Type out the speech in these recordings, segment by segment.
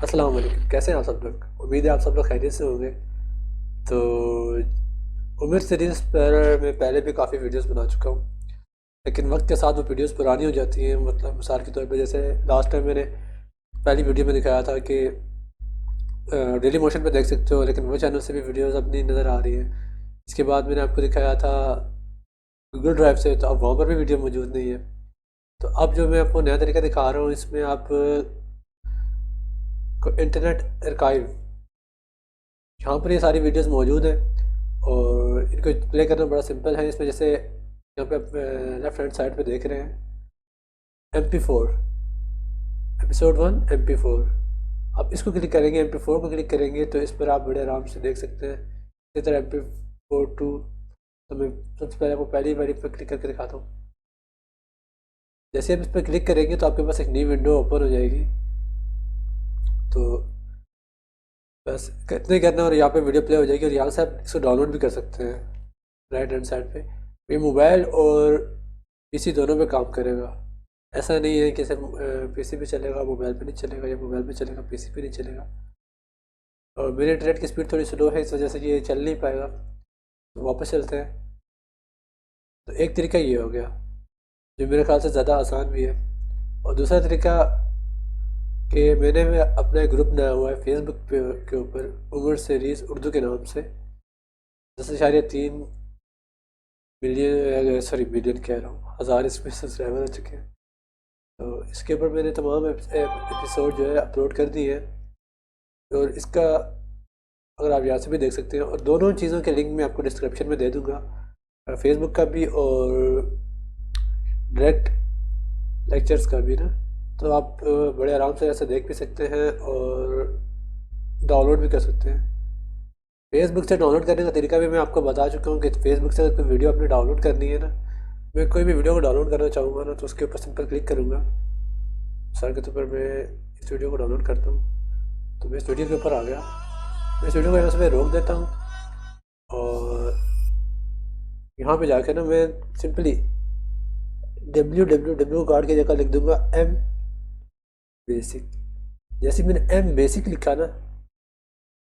अस्सलाम वालेकुम। कैसे हैं आप सब लोग? उम्मीद है आप सब लोग खैरियत से होंगे। तो उमर सीरीज़ पर मैं पहले भी काफ़ी वीडियोस बना चुका हूँ, लेकिन वक्त के साथ वो वीडियोस पुरानी हो जाती हैं। मतलब मिसाल के तौर पे जैसे लास्ट टाइम मैंने पहली वीडियो में दिखाया था कि डेली मोशन पे देख सकते हो, लेकिन वो चैनल से भी वीडियोस अब नहीं नज़र आ रही है। इसके बाद मैंने आपको दिखाया था गूगल ड्राइव से, तो अब वहाँ पर भी वीडियो मौजूद नहीं है। तो अब जो मैं आपको नया तरीका दिखा रहा हूँ, इसमें आप को इंटरनेट आर्काइव, यहाँ पर ये सारी वीडियोस मौजूद हैं और इनको प्ले करना बड़ा सिंपल है। इसमें जैसे यहाँ पे आप लेफ्ट हैंड साइड पे देख रहे हैं MP4 एपिसोड 1 MP4। आप इसको क्लिक करेंगे, MP4 को क्लिक करेंगे तो इस पर आप बड़े आराम से देख सकते हैं। इसी तरह MP4 2। तो मैं सबसे पहले आपको पहली वाली पर क्लिक करके दिखाता हूँ। जैसे आप इस पर क्लिक करेंगे तो आपके पास एक नई विंडो ओपन हो जाएगी। तो बस इतना ही करना है और यहाँ पे वीडियो प्ले हो जाएगी और यहाँ से आप इसको डाउनलोड भी कर सकते हैं। राइट हैंड साइड पे ये मोबाइल और पीसी दोनों पे काम करेगा। ऐसा नहीं है कि सिर्फ पीसी पे चलेगा मोबाइल पे नहीं चलेगा, या मोबाइल पे चलेगा पीसी पे नहीं चलेगा। और मेरे इंटरनेट की स्पीड थोड़ी स्लो है, इस वजह से ये चल नहीं पाएगा। तो वापस चलते हैं। तो एक तरीका ये हो गया जो मेरे ख्याल से ज़्यादा आसान भी है। और दूसरा तरीका कि मैंने अपना ग्रुप बनाया हुआ है फेसबुक पे के ऊपर, उमर सीरीज़ उर्दू के नाम से। 10.3 मिलियन, सॉरी मिलियन कह रहा हूँ, हज़ार इसमें सब्सक्राइबर हो चुके हैं। तो इसके ऊपर मैंने तमाम एपिसोड जो है अपलोड कर दिए हैं। और इसका अगर आप यहाँ से भी देख सकते हैं, और दोनों चीज़ों के लिंक मैं आपको डिस्क्रिप्शन में दे दूँगा, फेसबुक का भी और डायरेक्ट लेक्चर्स का भी ना। तो आप बड़े आराम से ऐसे देख भी सकते हैं और डाउनलोड भी कर सकते हैं। फेसबुक से डाउनलोड करने का तरीका भी मैं आपको बता चुका हूँ कि फेसबुक से अगर कोई वीडियो आपने डाउनलोड करनी है ना, मैं कोई भी वीडियो को डाउनलोड करना चाहूँगा ना, तो उसके ऊपर सिंपल क्लिक करूँगा। मिसाल के तौर पर मैं इस वीडियो को डाउनलोड करता हूँ, तो मैं इस वीडियो के ऊपर आ गया। मैं इस वीडियो को यहाँ से मैं रोक देता हूँ और यहाँ पे जाके ना मैं सिंपली www कार्ड की जगह लिख दूँगा M बेसिक। जैसे मैंने M बेसिक लिखा ना,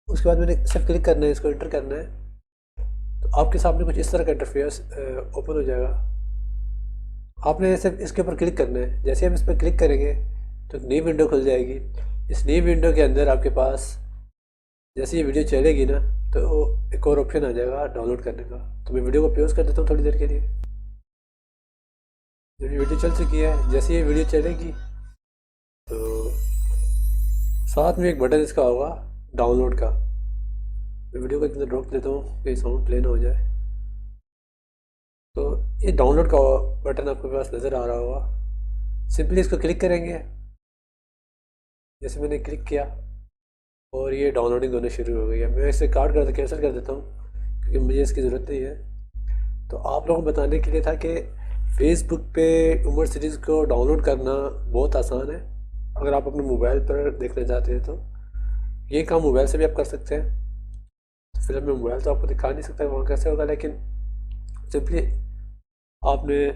उसके बाद मैंने सिर्फ क्लिक करना है, इसको एंटर करना है, तो आपके सामने कुछ इस तरह का इंटरफेस ओपन हो जाएगा। आपने सिर्फ इसके ऊपर क्लिक करना है। जैसे हम इस पर क्लिक करेंगे तो एक नई विंडो खुल जाएगी। इस नई विंडो के अंदर आपके पास जैसे ये वीडियो चलेगी ना, तो एक और ऑप्शन आ जाएगा डाउनलोड करने का। तो मैं वीडियो को पॉज कर देता हूँ थोड़ी देर के लिए। जब ये वीडियो चल चुकी है, जैसे ये वीडियो चलेगी तो साथ में एक बटन इसका होगा डाउनलोड का। मैं वीडियो को एक मिनट रोक देता हूँ कि साउंड प्ले ना हो जाए। तो ये डाउनलोड का बटन आपके पास नज़र आ रहा होगा। सिंपली इसको क्लिक करेंगे, जैसे मैंने क्लिक किया और ये डाउनलोडिंग होना शुरू हो गई है। मैं इसे कार्ड कर कैंसिल कर देता हूँ क्योंकि मुझे इसकी ज़रूरत नहीं है। तो आप लोगों को बताने के लिए था कि फेसबुक पे उमर सीरीज़ को डाउनलोड करना बहुत आसान है। अगर आप अपने मोबाइल पर देखना चाहते हैं तो ये काम मोबाइल से भी आप कर सकते हैं। तो फिर मैं मोबाइल तो आपको दिखा नहीं सकता वहाँ कैसे होगा, लेकिन सिंपली आपने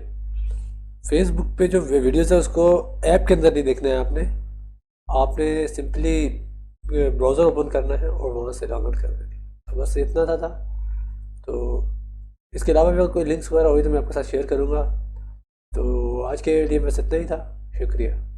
फेसबुक पे जो वीडियोज़ है उसको ऐप के अंदर नहीं देखना है। आपने सिंपली ब्राउज़र ओपन करना है और वहाँ से डाउनलोड कर देनी है। तो बस इतना था। तो इसके अलावा भी अगर कोई लिंक्स वगैरह हुई तो मैं आपके साथ शेयर करूँगा। तो आज के लिए बस इतना ही था। शुक्रिया।